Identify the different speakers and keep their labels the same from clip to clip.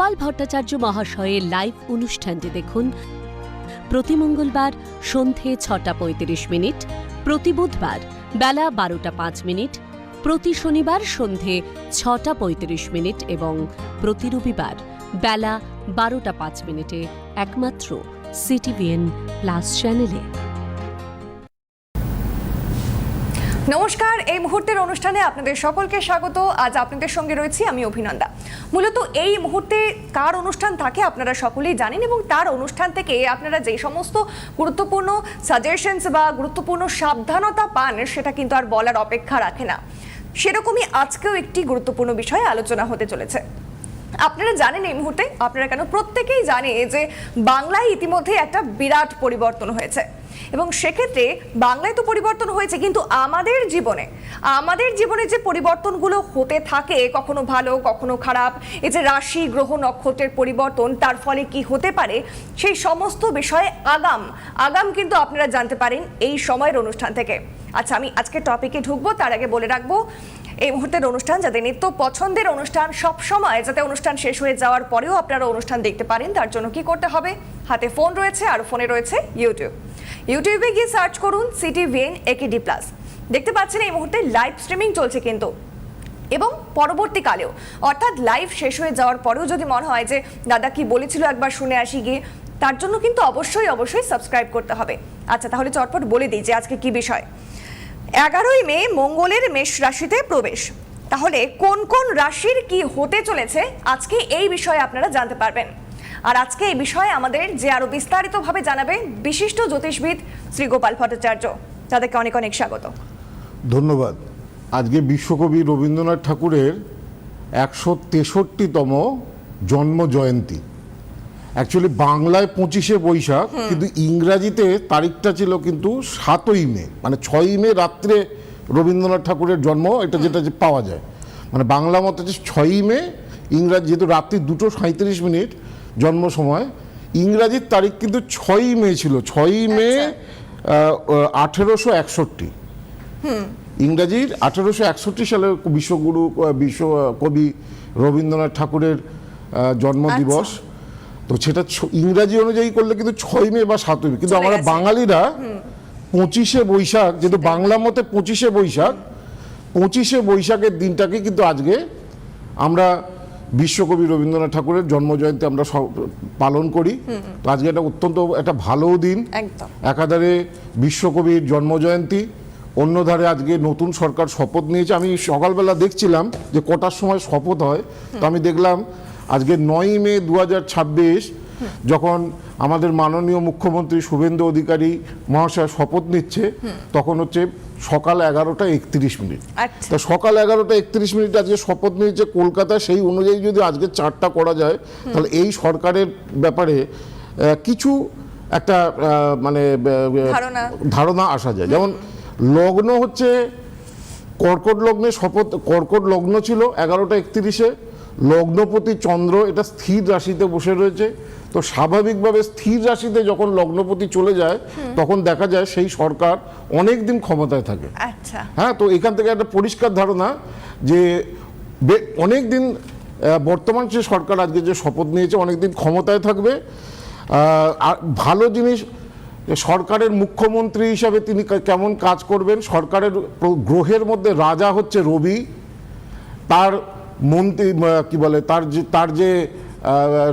Speaker 1: গোপাল ভট্টাচার্য মহাশয়ের লাইভ অনুষ্ঠানটি দেখুন প্রতি মঙ্গলবার সন্ধে 6:35, প্রতি বুধবার বেলা 12:05, প্রতি শনিবার সন্ধে 6:35 এবং প্রতি রবিবার বেলা 12:05 একমাত্র সিটিভিএন প্লাস চ্যানেলে।
Speaker 2: নমস্কার, এই মুহূর্তের অনুষ্ঠানে আপনাদের সকলকে স্বাগত। আজ আপনাদের সঙ্গে রয়েছি আমি অভিনন্দা। মূলত এই মুহূর্তে কার অনুষ্ঠান থাকে আপনারা সকলেই জানেন এবং তার অনুষ্ঠান থেকে আপনারা যে সমস্ত গুরুত্বপূর্ণ সাজেশনস বা গুরুত্বপূর্ণ সাবধানতা পান সেটা কিন্তু আর বলার অপেক্ষা রাখে না। সেরকমই আজকেও একটি গুরুত্বপূর্ণ বিষয়ে আলোচনা হতে চলেছে। আপনারা জানেন এই মুহূর্তে, আপনারা কেন প্রত্যেকেই জানে যে বাংলায় ইতিমধ্যে একটা বিরাট পরিবর্তন হয়েছে এবং সেক্ষেত্রে বাংলায় তো পরিবর্তন হয়েছে, কিন্তু আমাদের জীবনে যে পরিবর্তনগুলো হতে থাকে, কখনো ভালো কখনো খারাপ, এই যে রাশি গ্রহ নক্ষত্রের পরিবর্তন, তার ফলে কি হতে পারে সেই সমস্ত বিষয়ে আগাম কিন্তু আপনারা জানতে পারেন এই সময়ের অনুষ্ঠান থেকে। আচ্ছা, আমি আজকে টপিকে ঢুকবো তার আগে বলে রাখবো এই মুহূর্তের অনুষ্ঠান যাদের নিত্য পছন্দের অনুষ্ঠান, সব সময় যাতে অনুষ্ঠান শেষ হয়ে যাওয়ার পরেও আপনারা অনুষ্ঠান দেখতে পারেন, তার জন্য কি করতে হবে? হাতে ফোন রয়েছে আর ফোনে রয়েছে ইউটিউবে গিয়ে সার্চ করুন সিটিভিএন একেডি প্লাস। দেখতে পাচ্ছেন এই মুহূর্তে লাইভ স্ট্রিমিং চলছে কিন্তু, এবং পরবর্তীকালেও অর্থাৎ লাইভ শেষ হয়ে যাওয়ার পরেও যদি মনে হয় যে দাদা কি বলেছিল একবার শুনে আসি গিয়ে, তার জন্য কিন্তু অবশ্যই সাবস্ক্রাইব করতে হবে। আচ্ছা, তাহলে চটপট বলে দিই যে আজকে কি বিষয়। 11ই মে মঙ্গলের মেষ রাশিতে প্রবেশ। তাহলে কোন কোন রাশির কি হতে চলেছে আজকে এই বিষয়ে আপনারা জানতে পারবেন। আর আজকে এই বিষয়ে আমাদের যে আরো বিস্তারিতভাবে জানাবে বিশিষ্ট জ্যোতিষবিদ শ্রী গোপাল ভট্টাচার্য, তাদেরকে অনেক অনেক স্বাগত।
Speaker 3: ধন্যবাদ। আজকে বিশ্বকবি রবীন্দ্রনাথ ঠাকুরের 163তম জন্ম জয়ন্তী। অ্যাকচুয়ালি বাংলায় 25শে বৈশাখ, কিন্তু ইংরাজিতে তারিখটা ছিল কিন্তু 7ই মে, মানে 6ই মে রাত্রে রবীন্দ্রনাথ ঠাকুরের জন্ম, এটা যেটা পাওয়া যায়। মানে বাংলা মতে 6ই মে, ইংরাজি যেহেতু রাত্রি 2:37 জন্ম সময়, ইংরাজির তারিখ কিন্তু 6ই মে ছিল, 6ই মে 1861। ইংরাজির 1861 সালে বিশ্বকবি রবীন্দ্রনাথ ঠাকুরের জন্মদিবস। তো সেটা ইংরাজি অনুযায়ী করলে কিন্তু 6ই মে বা 7ই মে, কিন্তু আমরা বাঙালিরা 25শে বৈশাখ, যেহেতু বাংলা মতে 25শে বৈশাখ, 25শে বৈশাখের দিনটাকে কিন্তু আজকে আমরা বিশ্বকবি রবীন্দ্রনাথ ঠাকুরের জন্মজয়ন্তী আমরা পালন করি। তো আজকে এটা অত্যন্ত একটা ভালো দিন। একাধারে বিশ্বকবির জন্মজয়ন্তী, অন্যধারে আজকে নতুন সরকার শপথ নিয়েছে। আমি সকালবেলা দেখছিলাম যে কটার সময় শপথ হয়, তো আমি দেখলাম আজকে 9ই মে 2026 যখন আমাদের মাননীয় মুখ্যমন্ত্রী শুভেন্দু অধিকারী মহাশয় শপথ নিচ্ছে, তখন হচ্ছে সকাল 11:31। তো সকাল 11:31 আজকে শপথ নিয়েছে কলকাতা। সেই অনুযায়ী যদি আজকে 4টা করা যায়, তাহলে এই সরকারের ব্যাপারে কিছু একটা মানে ধারণা আসা যায়। যেমন লগ্ন হচ্ছে কর্কট লগ্নে শপথ, কর্কট লগ্ন ছিল 11:31। লগ্নপতি চন্দ্র, এটা স্থির রাশিতে বসে রয়েছে। তো স্বাভাবিকভাবে স্থির রাশিতে যখন লগ্নপতি চলে যায়, তখন দেখা যায় সেই সরকার অনেক দিন ক্ষমতায় থাকে। হ্যাঁ, তো এখান থেকে একটা পরিষ্কার ধারণা যে অনেক দিন বর্তমান যে সরকার আজকে যে শপথ নিয়েছে অনেক দিন ক্ষমতায় থাকবে। আর ভালো জিনিস, সরকারের মুখ্যমন্ত্রী হিসাবে তিনি কেমন কাজ করবেন। সরকারের গ্রহের মধ্যে রাজা হচ্ছে রবি, তার মন্ত্রী কি বলে, তার যে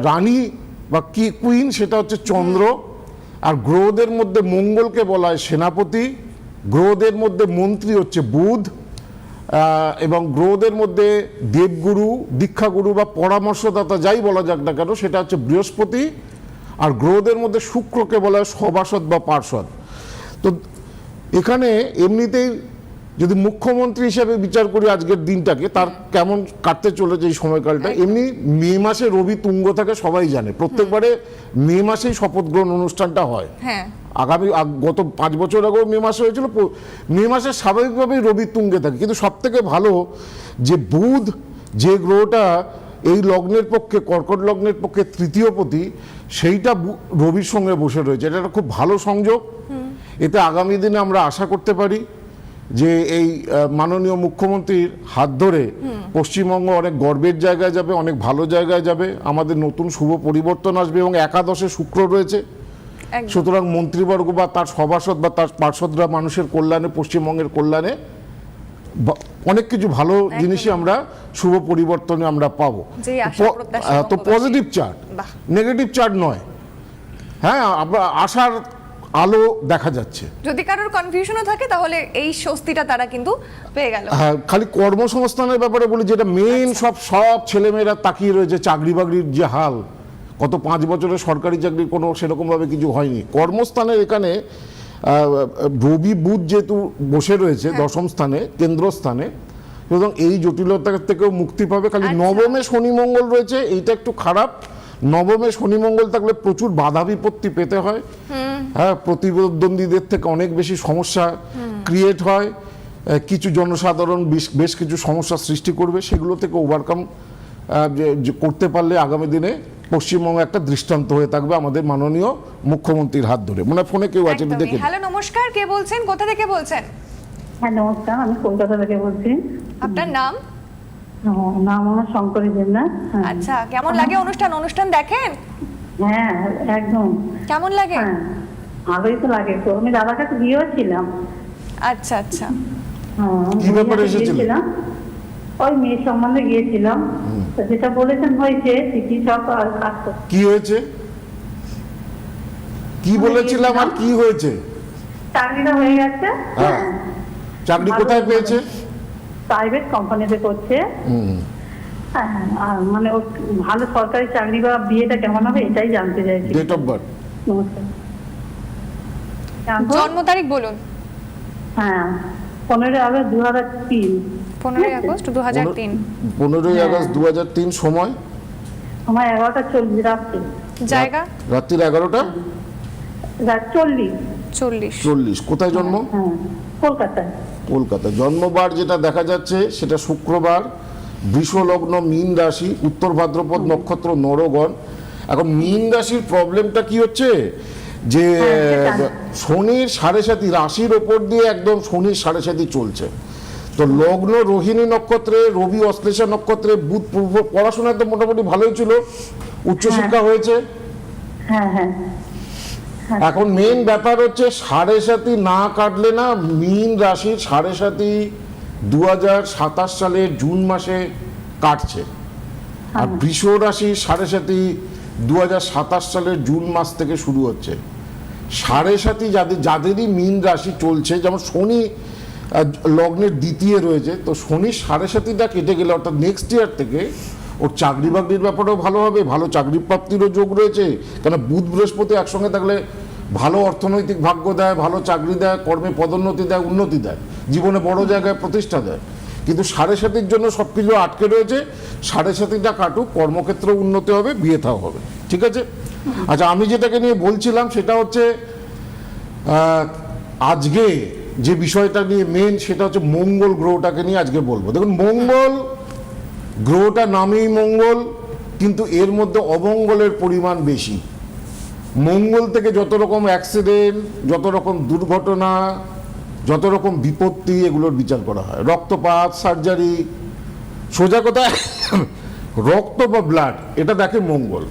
Speaker 3: রানী বা কি কুইন সেটা হচ্ছে চন্দ্র। আর গ্রহদের মধ্যে মঙ্গলকে বলা হয় সেনাপতি, গ্রহদের মধ্যে মন্ত্রী হচ্ছে বুধ, এবং গ্রহদের মধ্যে দেবগুরু, দীক্ষাগুরু বা পরামর্শদাতা যাই বলা যাক না কেন, সেটা হচ্ছে বৃহস্পতি। আর গ্রহদের মধ্যে শুক্রকে বলা হয় সভাসদ বা পার্ষদ। তো এখানে এমনিতেই যদি মুখ্যমন্ত্রী হিসেবে বিচার করি আজকের দিনটাকে, তার কেমন কাটতে চলেছে এই সময়কালটা। এমনি মে মাসে রবি তুঙ্গ থাকে, সবাই জানে। প্রত্যেকবারে মে মাসেই শপথ গ্রহণ অনুষ্ঠানটা হয়। গত 5 বছর আগেও মে মাসে হয়েছিল। মে মাসে স্বাভাবিকভাবেই রবি তুঙ্গে থাকে, কিন্তু সব থেকে ভালো যে বুধ, যে গ্রহটা এই লগ্নের পক্ষে, কর্কট লগ্নের পক্ষে তৃতীয়পতি, সেইটা রবির সঙ্গে বসে রয়েছে। এটা একটা খুব ভালো সংযোগ। এতে আগামী দিনে আমরা আশা করতে পারি যে এই মাননীয় মুখ্যমন্ত্রীর হাত ধরে পশ্চিমবঙ্গ অনেক গর্বের জায়গায় যাবে, অনেক ভালো জায়গায় যাবে, আমাদের নতুন শুভ পরিবর্তন আসবে এবং একাদশে শুক্র রয়েছে।
Speaker 2: একদম।
Speaker 3: সুতরাং মন্ত্রীবর্গ বা তার সভাসদ বা তার পার্ষদরা মানুষের কল্যাণে, পশ্চিমবঙ্গের কল্যাণে অনেক কিছু ভালো জিনিসই আমরা শুভ পরিবর্তনে আমরা পাবো।
Speaker 2: যে আশা প্রত্যাশা
Speaker 3: তো
Speaker 2: বঙ্গবাসী।
Speaker 3: পজিটিভ চার্ট,
Speaker 2: বাহ।
Speaker 3: নেগেটিভ চার্ট নয়। হ্যাঁ, আমরা আশার আলো দেখা যাচ্ছে।
Speaker 2: যদি কারোর কনফিউশনও থাকে তাহলে এই স্বস্তিটা তারা কিন্তু পেয়ে গেল।
Speaker 3: হ্যাঁ, খালি কর্মসংস্থানের ব্যাপারে বলি, যেটা মেইন সব ছেলেমেয়েরা তাকিয়ে রয়েছে, চাকরি বাকরির যে হাল, গত 5 বছরে সরকারি চাকরির কোনো সেরকমভাবে কিছু হয়নি। কর্মস্থানের এখানে রবি বুধ যেহেতু বসে রয়েছে দশম স্থানে, কেন্দ্রস্থানে, সুতরাং এই জটিলতা থেকেও মুক্তি পাবে। খালি
Speaker 2: আচ্ছা।
Speaker 3: নবমে শনি মঙ্গল রয়েছে, এইটা একটু খারাপ। নবমে শনি মঙ্গল থাকলে প্রচুর বাধা বিপত্তি পেতে হয়, হ্যাঁ, প্রতিদ্বন্দ্বীদের থেকে অনেক বেশি সমস্যা ক্রিয়েট হয়, কিছু জনসাধারণ বেশ কিছু সমস্যা সৃষ্টি করবে, সেগুলো থেকে ওভারকাম করতে পারলে আগামী দিনে পশ্চিমবঙ্গ একটা দৃষ্টান্ত হয়ে থাকবে আমাদের মাননীয় মুখ্যমন্ত্রীর হাত ধরে। মনে হয় ফোনে কেউ আছে, আমি দেখে নিই।
Speaker 2: হ্যালো, নমস্কার, কে বলছেন, কোথা থেকে বলছেন?
Speaker 4: হ্যাঁ নমস্কার, আমি কলকাতা থেকে বলছি।
Speaker 2: আপনার নাম?
Speaker 4: নাম আমার শঙ্করী দেবনাথ। হ্যাঁ।
Speaker 2: আচ্ছা, কেমন লাগে অনুষ্ঠান দেখেন?
Speaker 4: হ্যাঁ একদম।
Speaker 2: কেমন লাগে?
Speaker 4: হ্যাঁ ভালোই তো লাগে তো। আমি দাদার কাছে গিয়েও ছিলাম।
Speaker 2: আচ্ছা আচ্ছা।
Speaker 4: হ্যাঁ, আমি
Speaker 3: কি ব্যাপারে
Speaker 4: গিয়েছিলাম।
Speaker 3: এসেছিলেন?
Speaker 4: ওই মেয়ের সম্বন্ধে গিয়েছিলাম। তো যেটা বলেছেন হয়েছে, ঠিকই সব আর কাজ করছে।
Speaker 3: কি হয়েছে, কি বলেছিলাম আর কি হয়েছে?
Speaker 4: চাকরিটা হয়ে গেছে।
Speaker 3: হ্যাঁ। চাকরি
Speaker 4: ভালো
Speaker 3: কোথায় পেয়েছে?
Speaker 4: প্রাইভেট কোম্পানিতে করছে। হ্যাঁ, আর মানে ও ভালো সরকারি চাকরি বা বিয়েটা কেমন হবে এটাই জানতে চাইছি।
Speaker 3: Date of birth?
Speaker 4: নমস্কার। জানবো?
Speaker 2: জন্ম তারিখ বলুন।
Speaker 4: হ্যাঁ 15 আগস্ট 2003।
Speaker 2: 15 আগস্ট 2003।
Speaker 3: 15ই আগস্ট 2003। সময়?
Speaker 4: আমার 11:40 রাত্রি।
Speaker 2: জায়গা?
Speaker 3: রাত্রির 11টা
Speaker 4: রাত 40।
Speaker 3: 40। কোথায় জন্ম?
Speaker 4: হ্যাঁ কলকাতায়।
Speaker 3: কলকাতা। জন্মবার যেটা দেখা যাচ্ছে সেটা শুক্রবার, বৃষ লগ্ন, মীন রাশি, উত্তর ভাদ্রপদ নক্ষত্র, নরগণ। এখন মীন রাশির প্রবলেমটা কি হচ্ছে যে
Speaker 4: সেটা।
Speaker 3: শনির 7.5 রাশির ওপর দিয়ে একদম শনির 7.5 চলছে। তো লগ্ন রোহিণী নক্ষত্রে, রবি অশ্লেষা নক্ষত্রে, বুধ পূর্ব, পড়াশোনা তো মোটামুটি ভালোই ছিল, উচ্চশিক্ষা হয়েছে।
Speaker 4: হ্যাঁ হ্যাঁ।
Speaker 3: এখন মেইন ব্যাপার হচ্ছে 7.5 না কাটলে না, মীন রাশির 7.5 2027 সালের জুন মাসে কাটছে, আর বৃষ রাশির 7.5 2027 সালের জুন মাস থেকে শুরু হচ্ছে। 7.5 যাদেরই মীন রাশি চলছে, যেমন শনি লগ্নের দ্বিতীয় রয়েছে, তো শনির 7.5টা কেটে গেলে অর্থাৎ নেক্সট ইয়ার থেকে ওর চাকরি বাকরির ব্যাপারেও ভালো হবে, ভালো চাকরি প্রাপ্তিরও যোগ রয়েছে। কেন বুধ বৃহস্পতি একসঙ্গে থাকলে ভালো অর্থনৈতিক ভাগ্য দেয়, ভালো চাকরি দেয়, কর্মে পদোন্নতি দেয়, উন্নতি দেয়, জীবনে বড় জায়গায় প্রতিষ্ঠা দেয়। কিন্তু 7.5 জন্য সব কিছু আটকে রয়েছে। 7.5টা কাটুক, কর্মক্ষেত্রে উন্নতি হবে, বিয়ে থাও হবে, ঠিক আছে? আচ্ছা, আমি যেটাকে নিয়ে বলছিলাম সেটা হচ্ছে আজকে যে বিষয়টা নিয়ে মেন, সেটা হচ্ছে মঙ্গল গ্রহটাকে নিয়ে আজকে বলবো। দেখুন, মঙ্গল গ্রহটা নামেই মঙ্গল, কিন্তু এর মধ্যে অমঙ্গলের পরিমাণ বেশি। মঙ্গল থেকে যত রকম অ্যাক্সিডেন্ট, যত রকম দুর্ঘটনা, যত রকম বিপত্তি, এগুলোর বিচার করা হয়। রক্তপাত, সার্জারি, সোজা কথা রক্ত বা ব্লাড, এটা দেখে মঙ্গল।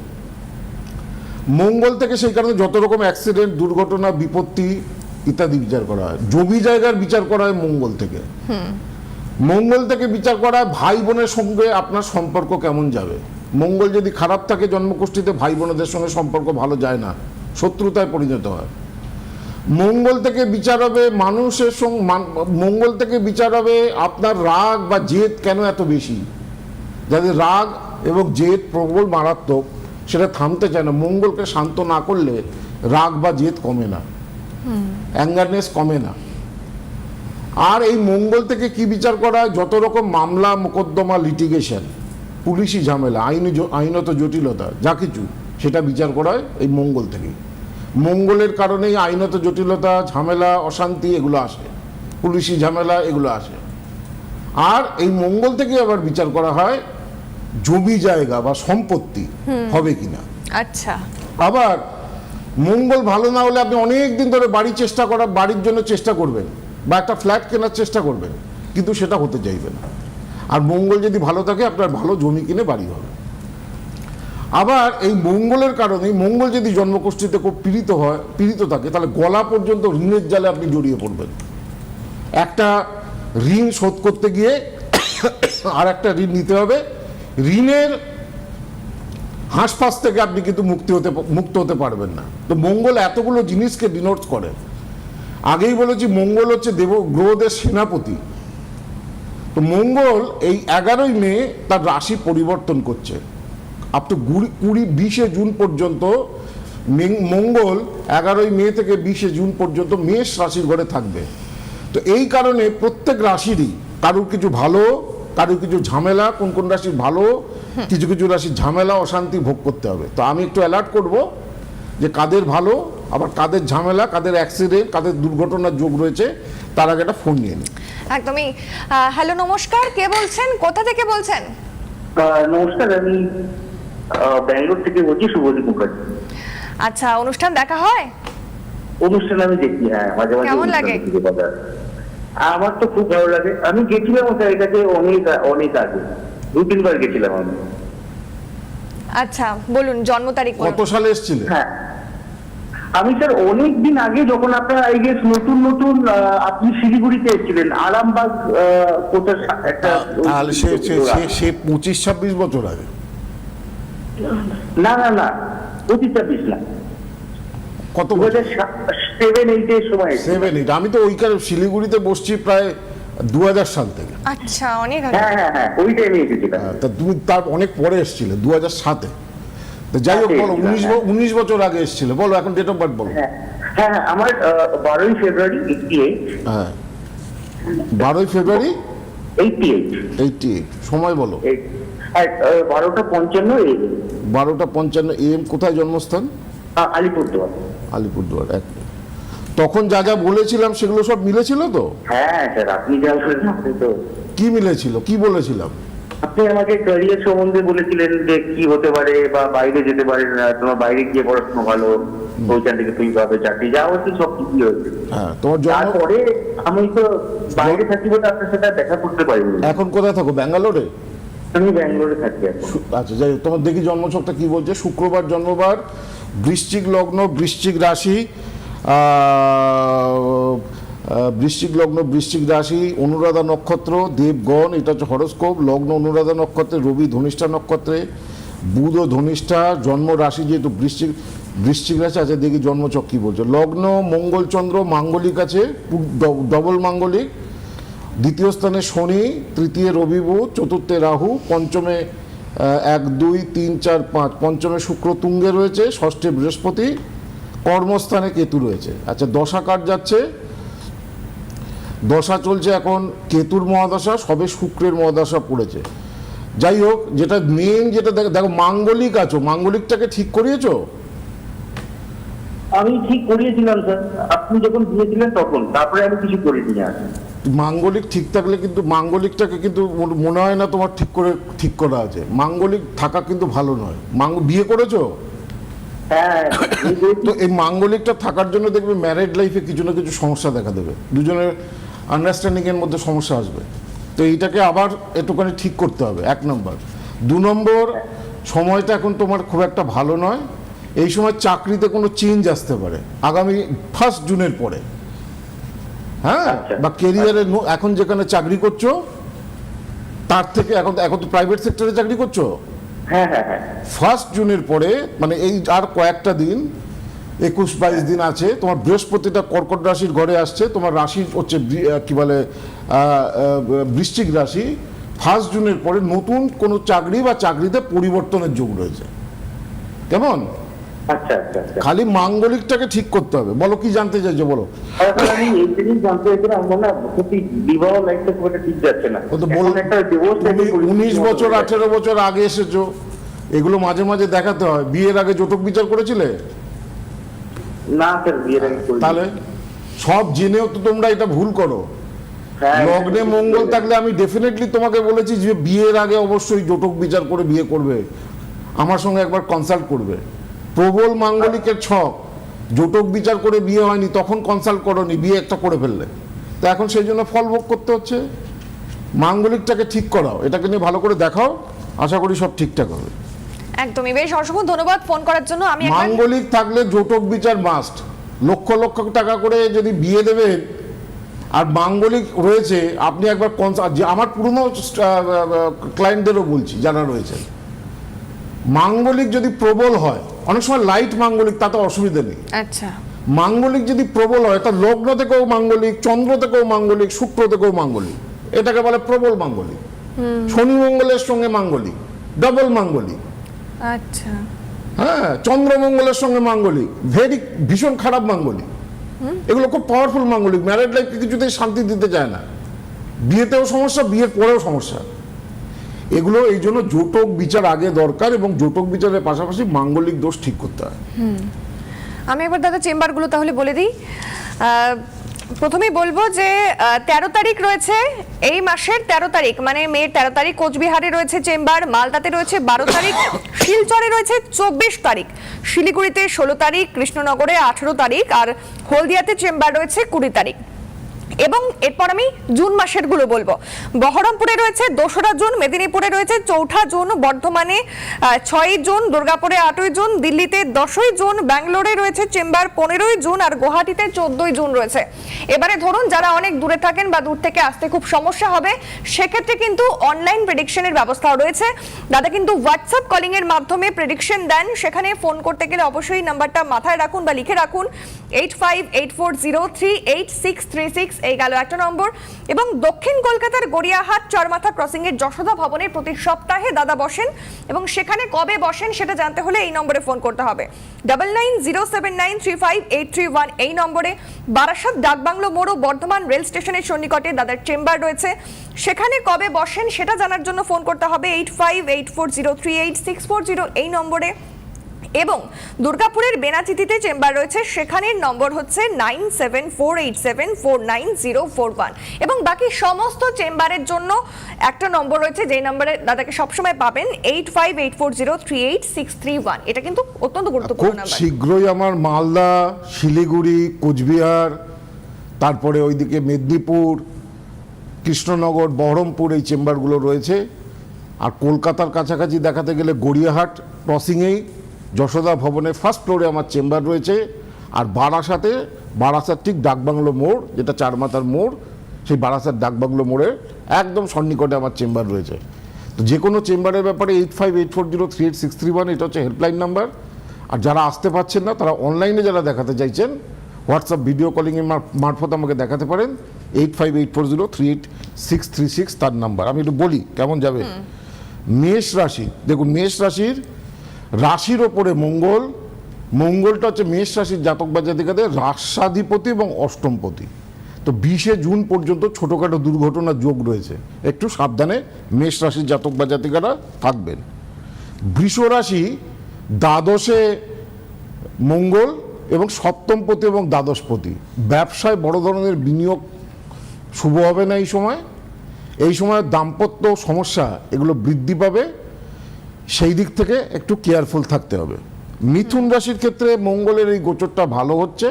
Speaker 3: মঙ্গল থেকে সেই কারণে যত রকম অ্যাক্সিডেন্ট, দুর্ঘটনা, বিপত্তি ইত্যাদি বিচার করা হয়। জমি জায়গার বিচার করা হয় মঙ্গল থেকে। মঙ্গল থেকে বিচার করা হয় ভাই বোনের সঙ্গে আপনার সম্পর্ক কেমন যাবে। মঙ্গল যদি খারাপ থাকে জন্মকুষ্ঠিতে, ভাই বোনদের সঙ্গে সম্পর্ক ভালো যায় না, শত্রুতায় পরিণত হয়। মঙ্গল থেকে বিচার হবে মানুষের সঙ্গে, মঙ্গল থেকে বিচার হবে আপনার রাগ বা জেদ কেন এত বেশি। যাদের রাগ এবং জেদ প্রবল মারাত্মক, সেটা থামতে চায় না। মঙ্গলকে শান্ত না করলে রাগ বা জেদ কমে না, অ্যাঙ্গারনেস কমে না। আর এই মঙ্গল থেকে কি বিচার করা হয়? যত রকম মামলা মোকদ্দমা, লিটিগেশন, পুলিশি ঝামেলা, আইনত জটিলতা, যা কিছু, সেটা বিচার করা হয় এই মঙ্গল থেকেই। মঙ্গলের কারণেই আইনত জটিলতা, ঝামেলা, অশান্তি এগুলো আসে, পুলিশি ঝামেলা এগুলো আসে। আর এই মঙ্গল থেকে আবার বিচার করা হয় জমি জায়গা বা সম্পত্তি হবে কিনা।
Speaker 2: আচ্ছা।
Speaker 3: আবার মঙ্গল ভালো না হলে আপনি অনেক দিন ধরে বাড়ির জন্য চেষ্টা করবেন, বা একটা ফ্ল্যাট কেনার চেষ্টা করবেন, কিন্তু সেটা হতে চাইবে না। আর মঙ্গল যদি ভালো থাকে আপনার ভালো জমি কিনে বাড়ি হবে। আবার এই মঙ্গলের কারণেই, মঙ্গল যদি জন্মকুষ্ঠিতে খুব পীড়িত থাকে, তাহলে গলা পর্যন্ত ঋণের জালে আপনি জড়িয়ে পড়বেন। একটা ঋণ শোধ করতে গিয়ে আর একটা ঋণ নিতে হবে, ঋণের হাঁসফাঁস থেকে আপনি কিন্তু মুক্ত হতে পারবেন না। তো মঙ্গল এতগুলো জিনিসকে ডিনোট করে। আগেই বলেছি মঙ্গল হচ্ছে গ্রহদের সেনাপতি। তো মঙ্গল এই 11ই মে তার রাশি পরিবর্তন করছে। আপ তো 20 জুন পর্যন্ত মঙ্গল 11ই মে থেকে 20 জুন পর্যন্ত মেষ রাশির ঘরে থাকবে। তো এই কারণে প্রত্যেক রাশিরই কারুর কিছু ভালো, কারুর কিছু ঝামেলা, কোন কোন রাশির ভালো, কিছু কিছু রাশির ঝামেলা অশান্তি ভোগ করতে হবে। তো আমি একটু অ্যালার্ট করব যে কাদের ভালো, আবার কাদের ঝামেলা, কাদের অ্যাক্সিডেন্ট, কাদের দুর্ঘটনার যোগ রয়েছে, তার আগে একটা ফোন নিয়ে নিই।
Speaker 2: একদমই। হ্যালো, নমস্কার, কে বলছেন, কোথা থেকে বলছেন?
Speaker 5: নমস্কার, আমি ব্যাঙ্গালোর থেকে বলছি, শুভদীপ মুখার্জি।
Speaker 2: আচ্ছা, অনুষ্ঠান দেখা হয়?
Speaker 5: অনুষ্ঠান আমি দেখি, হ্যাঁ, মাঝে মাঝে।
Speaker 2: কেমন লাগে?
Speaker 5: আমার তো খুব ভালো লাগে। আমি গেছিলাম ওটার কাছে অনেক আগে, 2-3 বার গেছিলাম আমি।
Speaker 2: আচ্ছা, বলুন জন্ম তারিখ বলুন।
Speaker 3: কত সালে এসেছিলেন?
Speaker 5: হ্যাঁ, আমি স্যার অনেক দিন আগে, যখন আপনারা এই যে নতুন আপনি শিলিগুড়িতে এসেছিলেন, আরামবাগ কোথায় একটা,
Speaker 3: তাহলে সে 25-26 বছর আগে।
Speaker 5: না 25-26 না,
Speaker 3: কত
Speaker 5: 2007-8 সময়।
Speaker 3: 7-8। আমি তো ওইখানে শিলিগুড়িতে বসছি প্রায় 2000 সাল থেকে।
Speaker 2: আচ্ছা, অনেক আগে।
Speaker 5: হ্যাঁ, ওই টাইমে এসেছিলাম।
Speaker 3: তা তুমি তার অনেক পরে এসেছিলে, 2007-এ। তো যাই হোক, বলো, 19 বছর আগে এসেছিলে, বলো এখন ডেট অফ বার্থ বলো।
Speaker 5: হ্যাঁ, আমার 12ই ফেব্রুয়ারি 88।
Speaker 3: হ্যাঁ, 12ই ফেব্রুয়ারি
Speaker 5: 88।
Speaker 3: সময় বলো।
Speaker 5: 12:55 AM।
Speaker 3: 12:55 AM। কোথায় জন্মস্থান?
Speaker 5: আলিপুরদুয়ার।
Speaker 3: আলিপুরদুয়ার। তখন যা যা বলেছিলাম সেগুলো সব মিলেছিল তো?
Speaker 5: হ্যাঁ স্যার, আপনি যা বলেছেন তো।
Speaker 3: কি মিলেছিল, কি বলেছিলাম?
Speaker 5: আপনি আমাকে ক্যারিয়ার সম্বন্ধে বলেছিলেন যে কি হতে পারে, বা বাইরে যেতে পারে না, তোমার বাইরে গিয়ে পড়াশোনা ভালো, ওইখান থেকে তুমি পাবে চাকরি, যা হচ্ছে সব কিছুই হয়েছে।
Speaker 3: হ্যাঁ, তোমার জন্ম।
Speaker 5: তারপরে আমি তো বাইরে থাকি বলে আপনার সাথে দেখা করতে পারিনি।
Speaker 3: এখন কোথায় থাকো? ব্যাঙ্গালোরে?
Speaker 5: আমি ব্যাঙ্গালোরে থাকি এখন।
Speaker 3: আচ্ছা, যাই হোক, তোমার দেখি জন্মছকটা কি বলছে। শুক্রবার জন্মবার, বৃশ্চিক লগ্ন, বৃশ্চিক রাশি, বৃশ্চিক লগ্ন, বৃশ্চিক রাশি, অনুরাধা নক্ষত্র, দেবগণ, এটা হচ্ছে হরস্কোপ। লগ্ন অনুরাধা নক্ষত্রে, রবি ধনিষ্ঠা নক্ষত্রে, বুধ ও ধনিষ্ঠা, জন্ম রাশি যেহেতু বৃশ্চিক রাশি। আচ্ছা, দেখি জন্মছক কি বলছে। লগ্ন মঙ্গলচন্দ্র, মাঙ্গলিক আছে, ডবল মাঙ্গলিক। দ্বিতীয় স্থানে শনি, তৃতীয় রবি বুধ, চতুর্থে রাহু, পঞ্চমে 1 2 3 4 5, পঞ্চমে শুক্র তুঙ্গে রয়েছে, ষষ্ঠে বৃহস্পতি, কর্মস্থানে কেতু রয়েছে। আচ্ছা, দশা কাট যাচ্ছে, দশা চলছে এখন কেতুর মহাদশা, সবে শুক্রের মহাদশা পড়েছে। যাই হোক, যেটা মেন, যেটা দেখো মাঙ্গলিক আছো, মাঙ্গলিকটাকে ঠিক করিয়েছো?
Speaker 5: আমি ঠিক করিয়েছিলাম স্যার, আপনি যখন দিয়েছিলেন তখন, তারপরে আমি কিছু করিনি আর।
Speaker 3: মাঙ্গলিক ঠিক থাকলে কিন্তু মাঙ্গলিকটাকে কিন্তু মনে হয় না তোমার ঠিক করা আছে। মাঙ্গলিক থাকা কিন্তু ভালো নয়। বিয়ে করেছো?
Speaker 5: হ্যাঁ।
Speaker 3: তো এই মাঙ্গলিকটা থাকার জন্য দেখবে ম্যারেড লাইফে কিছু না কিছু সমস্যা দেখা দেবে, দুজনের আন্ডারস্ট্যান্ডিং এর মধ্যে সমস্যা আসবে। তো এইটাকে আবার একটুখানি ঠিক করতে হবে, 1 নম্বর। 2 নম্বর, সময়টা এখন তোমার খুব একটা ভালো নয়। এই সময় চাকরিতে কোনো চেঞ্জ আসতে পারে আগামী 1 জুনের পরে। হ্যাঁ, বা কেরিয়ারে এখন যেখানে চাকরি করছো তার থেকে, এখন তো প্রাইভেট সেক্টরে চাকরি করছো।
Speaker 5: হ্যাঁ,
Speaker 3: 1 জুনের পরে, মানে এই আর কয়েকটা দিন, 21-22 দিন আছে, তোমার বৃহস্পতিটা কর্কট রাশির ঘরে আসছে। তোমার রাশি হচ্ছে কি বলে বৃশ্চিক রাশি। 1 জুনের পরে নতুন কোনো চাকরি বা চাকরিতে পরিবর্তনের যোগ রয়েছে। কেমন?
Speaker 5: আচ্ছা।
Speaker 3: খালি মাঙ্গলিকটাকে ঠিক করতে হবে। বলো, কি জানতে চাইছো বলো।
Speaker 5: আমি এই জিনিস জানতে চাইছিলাম, আমার না বিবাহ লাইফটা খুব একটা ঠিক যাচ্ছে না।
Speaker 3: ও তো তুমি 19 বছর 18 বছর আগে এসেছো, এগুলো মাঝে মাঝে দেখাতে হয়। বিয়ের আগে যৌতুক বিচার করেছিলে?
Speaker 5: না স্যার, বিয়ের আগে করিনি।
Speaker 3: তাহলে সব জেনেও তো তোমরা এটা ভুল করো।
Speaker 5: হ্যাঁ,
Speaker 3: লগ্নে মঙ্গল থাকলে আমি ডেফিনেটলি তোমাকে বলেছি যে বিয়ের আগে অবশ্যই যৌতুক বিচার করে বিয়ে করবে, আমার সঙ্গে একবার কনসাল্ট করবে। প্রবল মাঙ্গলিকের ছক, যৌতুক বিচার করে বিয়ে হয়নি, তখন কনসাল্ট করোনি, বিয়ে একটা করে ফেললে। তো এখন সেই জন্য ফল ভোগ করতে হচ্ছে। মাঙ্গলিকটাকে ঠিক করাও, এটাকে নিয়ে ভালো করে দেখাও, আশা করি সব ঠিকঠাক হবে।
Speaker 2: একদমই। বেশ, অসংখ্য ধন্যবাদ ফোন করার জন্য। আমি একবার
Speaker 3: মাঙ্গলিক থাকলে জটক বিচার মাস্ট। লক্ষ লক্ষ টাকা করে যদি বিয়ে দেবেন আর মাঙ্গলিক রয়েছে, আপনি একবার আমার পুরনো ক্লায়েন্টদেরও বলছি যারা রয়েছে, মাঙ্গলিক যদি প্রবল হয়, অনেক সময় লাইট মাঙ্গলিক, তাতে অসুবিধা নেই।
Speaker 2: আচ্ছা,
Speaker 3: মাঙ্গলিক যদি প্রবল হয়, তার লগ্ন থেকেও মাঙ্গলিক, চন্দ্র থেকেও মাঙ্গলিক, শুক্র থেকেও মাঙ্গলিক, এটাকে বলে প্রবল মাঙ্গলিক। শনি মঙ্গলের সঙ্গে মাঙ্গলিক, ডাবল মাঙ্গলিক।
Speaker 2: আচ্ছা,
Speaker 3: হ্যাঁ, চন্দ্রমঙ্গলের সঙ্গে মাঙ্গলিক, ভীষণ খারাপ মাঙ্গলিক। এগুলো খুব পাওয়ারফুল মাঙ্গলিক। ম্যারেড লাইফকে কিছুতেই শান্তি দিতে চায় না, বিয়েতেও সমস্যা, বিয়ের পরেও সমস্যা। এগুলো এই জন্য জটক বিচার আগে দরকার, এবং জটক বিচারের পাশাপাশি মাঙ্গলিক দোষ ঠিক করতে হয়।
Speaker 2: আমি একবার দাদা চেম্বারগুলো তাহলে বলে দিই। প্রথমেই বলবো যে 13 তারিখ রয়েছে, এই মাসের 13 তারিখ মানে মের 13 তারিখ কোচবিহারে রয়েছে চেম্বার, মালদাতে রয়েছে 12 তারিখ, শিলচরে রয়েছে 24 তারিখ, শিলিগুড়িতে 16 তারিখ, কৃষ্ণনগরে 18 তারিখ, আর হলদিয়াতে চেম্বার রয়েছে 20 তারিখ। এবং এরপর আমি জুন মাসের গুলো বলবো। বহরমপুরে রয়েছে 2রা জুন, মেদিনীপুরে রয়েছে 4ঠা জুন, বর্ধমানে 6ই জুন, দুর্গাপুরে 8ই জুন, দিল্লিতে 10ই জুন, ব্যাঙ্গালোরে রয়েছে চেম্বার 15ই জুন, আর গুয়াহাটিতে 14ই জুন রয়েছে। এবারে ধরুন যারা অনেক দূরে থাকেন বা দূর থেকে আসতে খুব সমস্যা হবে, সেক্ষেত্রে কিন্তু অনলাইন প্রেডিকশনের ব্যবস্থাও রয়েছে। দাদা কিন্তু হোয়াটসঅ্যাপ কলিং এর মাধ্যমে প্রেডিকশন দেন, সেখানে ফোন করতে গেলে অবশ্যই নাম্বারটা মাথায় রাখুন বা লিখে রাখুন, 8584038636। এই গেল একটা নম্বর। এবং দক্ষিণ কলকাতার গড়িয়াহাট চরমাথা ক্রসিং এর যশোদা ভবনে প্রতি সপ্তাহে দাদা বসেন, এবং সেখানে কবে বসেন সেটা জানতে হলে এই নম্বরে ফোন করতে হবে, 9907935831 এই নম্বরে। বারাসাত ডাকবাংলো মোড় ও বর্ধমান রেল স্টেশনের সন্নিকটে দাদার চেম্বার রয়েছে, সেখানে কবে বসেন সেটা জানার জন্য ফোন করতে হবে 8584038640 এই নম্বরে। এবং দুর্গাপুরের বেনাচিতিতে চেম্বার রয়েছে, সেখানের নম্বর হচ্ছে 9748749041। এবং বাকি সমস্ত চেম্বারের জন্য একটা নম্বর রয়েছে, যেই নম্বরে দাদাকে সবসময় পাবেন, 8584038631। এটা কিন্তু অত্যন্ত গুরুত্বপূর্ণ
Speaker 3: খুব
Speaker 2: নাম্বার।
Speaker 3: শীঘ্রই আমার মালদা, শিলিগুড়ি, কোচবিহার, তারপরে ওইদিকে মেদিনীপুর, কৃষ্ণনগর, বহরমপুর, এই চেম্বারগুলো রয়েছে। আর কলকাতার কাছাকাছি দেখাতে গেলে গড়িয়াহাট ক্রসিংয়েই যশোদা ভবনের ফার্স্ট ফ্লোরে আমার চেম্বার রয়েছে। আর বারাসাত ঠিক ডাকবাংলো মোড়, যেটা চারমাথার মোড়, সেই বারাসাত ডাকবাংলো মোড়ের একদম সন্নিকটে আমার চেম্বার রয়েছে। তো যে কোনো চেম্বারের ব্যাপারে 8584038631 এটা হচ্ছে হেল্পলাইন নাম্বার। আর যারা আসতে পারছেন না, তারা অনলাইনে যারা দেখাতে চাইছেন, হোয়াটসঅ্যাপ ভিডিও কলিংয়ের মারফত আমাকে দেখাতে পারেন, 8584038636 তার নাম্বার। আমি একটু বলি কেমন যাবে। মেষ রাশি, দেখুন মেষ রাশির ওপরে মঙ্গলটা হচ্ছে মেষ রাশির জাতক বা জাতিকাদের রাষ্ট্রাধিপতি এবং অষ্টমপতি। তো 20শে জুন পর্যন্ত ছোটোখাটো দুর্ঘটনার যোগ রয়েছে, একটু সাবধানে মেষ রাশির জাতক বা জাতিকারা থাকবেন। বৃষ রাশি দ্বাদশে মঙ্গল এবং সপ্তমপতি এবং দ্বাদশপতি। ব্যবসায় বড় ধরনের বিনিয়োগ শুভ হবে না এই সময় দাম্পত্য সমস্যা এগুলো বৃদ্ধি পাবে, সেই দিক থেকে একটু কেয়ারফুল থাকতে হবে। মিথুন রাশির ক্ষেত্রে মঙ্গলের এই গোচরটা ভালো হচ্ছে।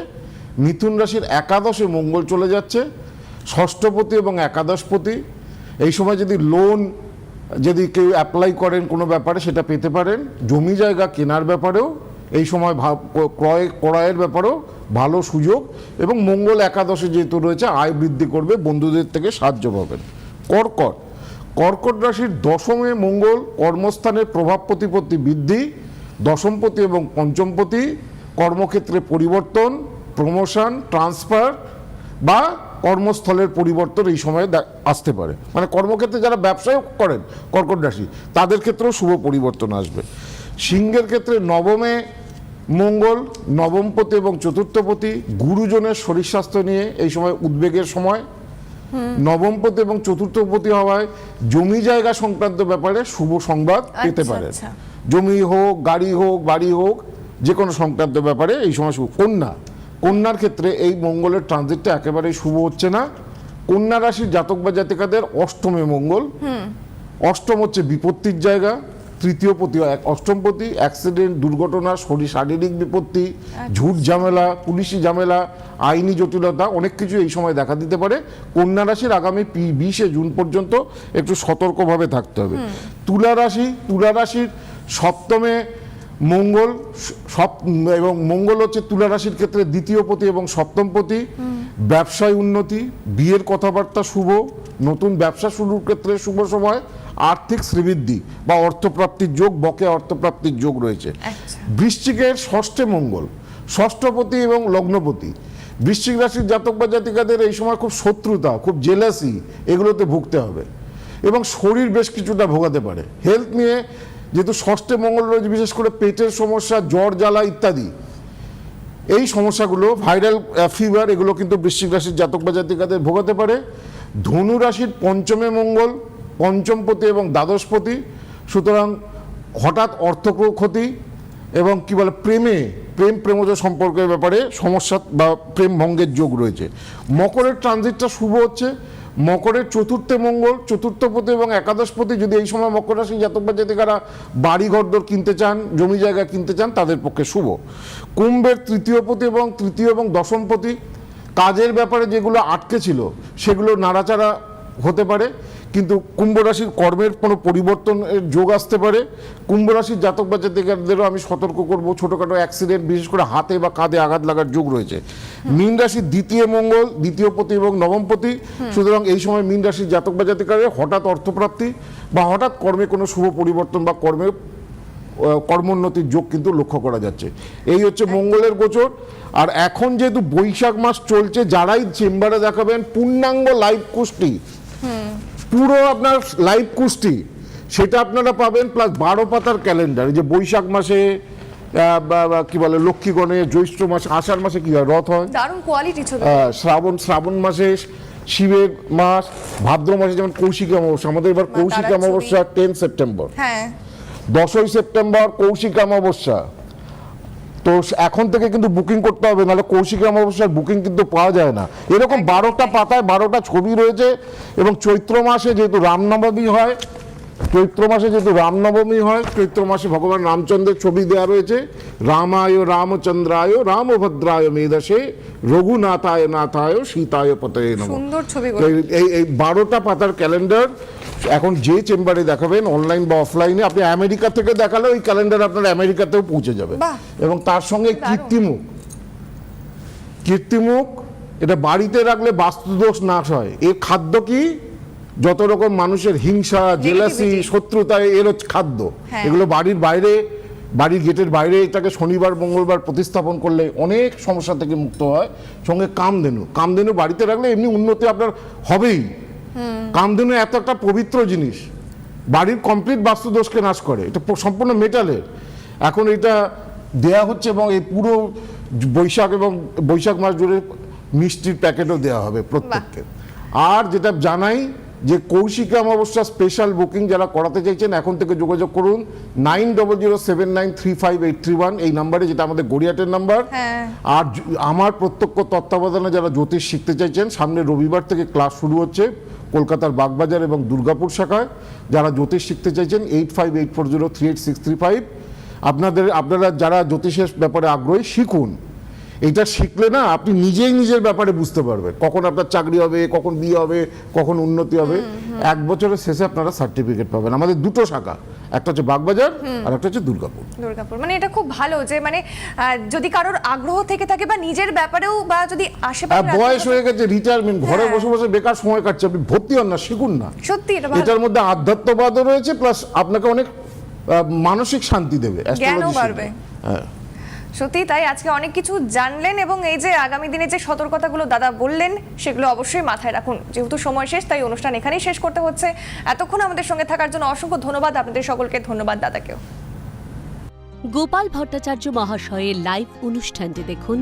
Speaker 3: মিথুন রাশির একাদশে মঙ্গল চলে যাচ্ছে, ষষ্ঠপতি এবং একাদশপতি। এই সময় যদি কেউ অ্যাপ্লাই করেন কোনো ব্যাপারে, সেটা পেতে পারেন। জমি জায়গা কেনার ব্যাপারেও এই সময় ক্রয়ের ব্যাপারেও ভালো সুযোগ, এবং মঙ্গল একাদশে যেহেতু রয়েছে আয় বৃদ্ধি করবে, বন্ধুদের থেকে সাহায্য পাবেন। কর্কট রাশির দশমে মঙ্গল, কর্মস্থানের প্রভাব প্রতিপত্তি বৃদ্ধি, দশমপতি এবং পঞ্চমপতি, কর্মক্ষেত্রে পরিবর্তন, প্রমোশন, ট্রান্সফার বা কর্মস্থলের পরিবর্তন এই সময়ে আসতে পারে। মানে কর্মক্ষেত্রে যারা ব্যবসায় করেন কর্কট রাশি, তাদের ক্ষেত্রেও শুভ পরিবর্তন আসবে। সিংহের ক্ষেত্রে নবমে মঙ্গল, নবমপতি এবং চতুর্থপতি, গুরুজনের শরীর স্বাস্থ্য নিয়ে এই সময় উদ্বেগের সময়। নবমপতি এবং চতুর্থপতি হওয়ায় জমি জায়গা সংক্রান্ত ব্যাপারে শুভ সংবাদ পেতে পারেন। জমি হোক, গাড়ি হোক, বাড়ি হোক, যে কোনো সংক্রান্ত ব্যাপারে এই সময় শুভ। কন্যার ক্ষেত্রে এই মঙ্গলের ট্রানজিটটা একেবারেই শুভ হচ্ছে না। কন্যা রাশির জাতক বা জাতিকাদের অষ্টমে মঙ্গল, অষ্টম হচ্ছে বিপত্তির জায়গা, তৃতীয়পতি হয়, অষ্টমপতি অ্যাক্সিডেন্ট, দুর্ঘটনা, শারীরিক বিপত্তি, ঝুট ঝামেলা, পুলিশি ঝামেলা, আইনি জটিলতা অনেক কিছু এই সময় দেখা দিতে পারে। কন্যা রাশির আগামী 20শে জুন পর্যন্ত একটু সতর্কভাবে থাকতে হবে। তুলা রাশির সপ্তমে মঙ্গল, এবং মঙ্গল হচ্ছে তুলা রাশির ক্ষেত্রে দ্বিতীয়পতি এবং সপ্তমপতি। ব্যবসায় উন্নতি, বিয়ের কথাবার্তা শুভ, নতুন ব্যবসা শুরুর ক্ষেত্রে শুভ সময়, আর্থিক শ্রীবৃদ্ধি বা অর্থপ্রাপ্তির যোগ, বকেয়া অর্থপ্রাপ্তির যোগ রয়েছে। বৃশ্চিকের ষষ্ঠে মঙ্গল, ষষ্ঠপতি এবং লগ্নপতি। বৃশ্চিক রাশির জাতক বা জাতিকাদের এই সময় খুব শত্রুতা, খুব জেলাসি এগুলোতে ভুগতে হবে এবং শরীর বেশ কিছুটা ভোগাতে পারে। হেলথ নিয়ে যেহেতু ষষ্ঠে মঙ্গল রয়েছে, বিশেষ করে পেটের সমস্যা, জ্বর জ্বালা ইত্যাদি এই সমস্যাগুলো, ভাইরাল ফিভার, এগুলো কিন্তু বৃশ্চিক রাশির জাতক বা জাতিকাদের ভোগাতে পারে। ধনু রাশির পঞ্চমে মঙ্গল, পঞ্চমপতি এবং দ্বাদশপতি, সুতরাং হঠাৎ অর্থ ক্ষতি এবং কি বলে প্রেমজ সম্পর্কের ব্যাপারে সমস্যা বা প্রেম ভঙ্গের যোগ রয়েছে। মকরের ট্রানজিটটা শুভ হচ্ছে। মকরের চতুর্থে মঙ্গল, চতুর্থপতি এবং একাদশপতি। যদি এই সময় মকর রাশি জাতক বা জাতিকারা বাড়ি ঘরদোর কিনতে চান, জমি জায়গা কিনতে চান, তাদের পক্ষে শুভ। কুম্ভের তৃতীয়পতি এবং তৃতীয় এবং দশমপতি। কাজের ব্যাপারে যেগুলো আটকে ছিল সেগুলো নাড়াচাড়া হতে পারে, কিন্তু কুম্ভ রাশির কর্মের কোনো পরিবর্তনের যোগ আসতে পারে। কুম্ভ রাশির জাতক বা জাতিকাদেরও আমি সতর্ক করব, ছোটোখাটো অ্যাক্সিডেন্ট, বিশেষ করে হাতে বা কাঁধে আঘাত লাগার যোগ রয়েছে। মীন রাশির দ্বিতীয় মঙ্গল, দ্বিতীয়পতি এবং নবমপতি। সুতরাং এই সময় মীন রাশির জাতক বা জাতিকাদের হঠাৎ অর্থপ্রাপ্তি বা হঠাৎ কর্মে কোনো শুভ পরিবর্তন বা কর্মোন্নতির যোগ কিন্তু লক্ষ্য করা যাচ্ছে। এই হচ্ছে মঙ্গলের গোচর। আর এখন যেহেতু বৈশাখ মাস চলছে, যারাই চেম্বারে দেখাবেন পূর্ণাঙ্গ লাইভ কুষ্টি, পুরো আপনার লাইভ কুষ্টি, সেটা আপনারা পাবেন, প্লাস 12 পাতার ক্যালেন্ডার। যে বৈশাখ মাসে কি বলে লক্ষ্মীগণে, জ্যৈষ্ঠ মাসে, আষাঢ় মাসে কি হয়, রথ হয়,
Speaker 2: দারুণ কোয়ালিটি ছবি।
Speaker 3: শ্রাবণ মাসে শিবের মাস, ভাদ্র মাসে যেমন কৌশিকী অমাবস্যা, আমাদের এবার কৌশিকী অমাবস্যা 10 সেপ্টেম্বর,
Speaker 2: হ্যাঁ
Speaker 3: 10ই সেপ্টেম্বর কৌশিকী অমাবস্যা। তো এখন থেকে কিন্তু বুকিং করতে হবে, নাহলে কৌশিকী অমাবস্যার বুকিং কিন্তু পাওয়া যায় না। এরকম 12টা পাতায় 12টা ছবি রয়েছে। এবং চৈত্র মাসে যেহেতু রামনবমী হয়, চৈত্র মাসে ভগবান রামচন্দ্রের ছবি দেওয়া রয়েছে। রামায় রামচন্দ্রায় রামভদ্রায় মেধসে রঘুনাথায় নাথায় সীতায় পতয়ে নমঃ।
Speaker 2: সুন্দর ছবি।
Speaker 3: এই 12টা পাতার ক্যালেন্ডার এখন যে চেম্বারে দেখাবেন, অনলাইন বা অফলাইনে, আপনি আমেরিকা থেকে দেখালে ওই ক্যালেন্ডার আপনার আমেরিকাতেও পৌঁছে যাবে। এবং তার সঙ্গে কীর্তিমুখ, এটা বাড়িতে রাখলে বাস্তুদোষ নাশ হয়। এর খাদ্য কি? যত রকম মানুষের হিংসা, জেলাসি, শত্রুতা, এর হচ্ছে খাদ্য। এগুলো বাড়ির গেটের বাইরে এটাকে শনিবার মঙ্গলবার প্রতিস্থাপন করলে অনেক সমস্যা থেকে মুক্ত হয়। সঙ্গে কামধেনু বাড়িতে রাখলে এমনি উন্নতি আপনার হবেই। কামধেনু এত একটা পবিত্র জিনিস, বাড়ির কমপ্লিট বাস্তুদোষকে নাশ করে। এটা সম্পূর্ণ মেটালের। এখন এটা দেয়া হচ্ছে এবং এই পুরো বৈশাখ মাস জুড়ে মিষ্টির প্যাকেটও দেওয়া হবে প্রত্যেককে। আর যেটা জানাই যে কৌশিকী অমাবস্যা স্পেশাল বুকিং যারা করাতে চাইছেন, এখন থেকে যোগাযোগ করুন 9007935831 এই নাম্বারে, যেটা আমাদের গড়িয়াটের নাম্বার। আর আমার প্রত্যক্ষ তত্ত্বাবধানে যারা জ্যোতিষ শিখতে চাইছেন, সামনে রবিবার থেকে ক্লাস শুরু হচ্ছে কলকাতার বাগবাজার এবং দুর্গাপুর শাখায়। যারা জ্যোতিষ শিখতে চাইছেন 8584038635। আপনারা যারা জ্যোতিষের ব্যাপারে আগ্রহী, শিখুন। এটা শিখলে না আপনি নিজেই নিজের ব্যাপারে বুঝতে পারবেন, কখন আপনার চাকরি হবে, কখন বিয়ে হবে, কখন উন্নতি হবে। 1 বছরের শেষে আপনারা সার্টিফিকেট পাবেন। আমাদের 2টো শাখা, একটা হচ্ছে বাগবাজার আর একটা হচ্ছে দুর্গাপুর।
Speaker 2: মানে এটা খুব ভালো যে মানে যদি কারোর আগ্রহ থেকে থাকে বা নিজের ব্যাপারেও বা যদি আশেপাশে
Speaker 3: বয়স হয়ে গেছে, রিটায়ারমেন্ট, ঘরে বসে বসে বেকার সময় কাটছে, আপনি ভর্তি হন না, শিখুন না।
Speaker 2: সত্যি
Speaker 3: এটার মধ্যে আধ্যাত্মবাদও রয়েছে, প্লাস আপনাকে অনেক মানসিক শান্তি দেবে,
Speaker 2: জ্ঞানও বাড়বে।
Speaker 3: হ্যাঁ
Speaker 2: সত্যি তাই। আজকে অনেক কিছু জানলেন এবং এই যে আগামী দিনে যে সতর্কতাগুলো দাদা বললেন সেগুলো অবশ্যই মাথায় রাখুন। যেহেতু সময় শেষ, তাই অনুষ্ঠান এখানেই শেষ করতে হচ্ছে। এতক্ষণ আমাদের সঙ্গে থাকার জন্য অসংখ্য ধন্যবাদ আপনাদের সকলকে। ধন্যবাদ দাদাকেও।
Speaker 1: গোপাল ভট্টাচার্য মহাশয়ের লাইভ অনুষ্ঠানটি দেখুন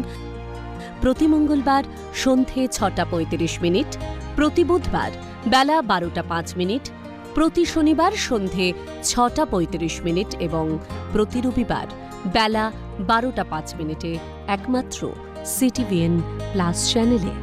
Speaker 1: প্রতি মঙ্গলবার সন্ধে 6টা 35 মিনিট, প্রতি বুধবার বেলা 12টা 5 মিনিট, প্রতি শনিবার সন্ধে 6টা 35 মিনিট এবং প্রতি রবিবার বেলা 12টা 5 মিনিটে একমাত্র CTVN+ চ্যানেলে।